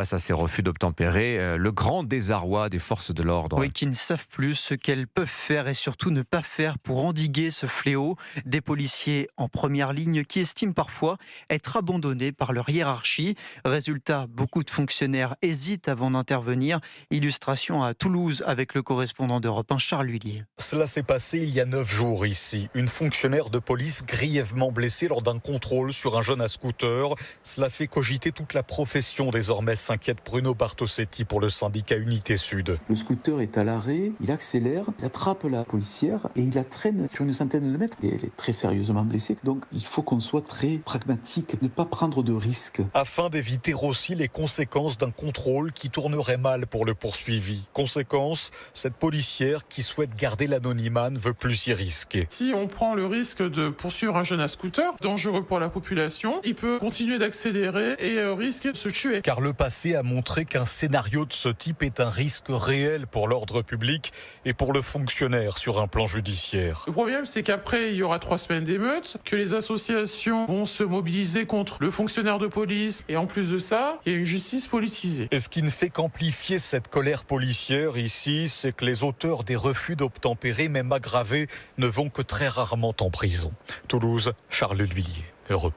Face à ces refus d'obtempérer, le grand désarroi des forces de l'ordre. Oui, qui ne savent plus ce qu'elles peuvent faire et surtout ne pas faire pour endiguer ce fléau. Des policiers en première ligne qui estiment parfois être abandonnés par leur hiérarchie. Résultat, beaucoup de fonctionnaires hésitent avant d'intervenir. Illustration à Toulouse avec le correspondant d'Europe 1, Charles Huillier. Cela s'est passé il y a 9 jours ici. Une fonctionnaire de police grièvement blessée lors d'un contrôle sur un jeune à scooter. Cela fait cogiter toute la profession désormais, s'inquiète Bruno Bartosetti pour le syndicat Unité Sud. Le scooter est à l'arrêt, il accélère, il attrape la policière et il la traîne sur une centaine de mètres. Et elle est très sérieusement blessée. Donc il faut qu'on soit très pragmatique, ne pas prendre de risques. Afin d'éviter aussi les conséquences d'un contrôle qui tournerait mal pour le poursuivi. Conséquence, cette policière qui souhaite garder l'anonymat ne veut plus y risquer. Si on prend le risque de poursuivre un jeune à scooter, dangereux pour la population, il peut continuer d'accélérer et risquer de se tuer. Car le passé a montré qu'un scénario de ce type est un risque réel pour l'ordre public et pour le fonctionnaire sur un plan judiciaire. Le problème, c'est qu'après, il y aura 3 semaines d'émeutes, que les associations vont se mobiliser contre le fonctionnaire de police et en plus de ça, il y a une justice politisée. Et ce qui ne fait qu'amplifier cette colère policière ici, c'est que les auteurs des refus d'obtempérer, même aggravés, ne vont que très rarement en prison. Toulouse, Charles Huillier, Europe.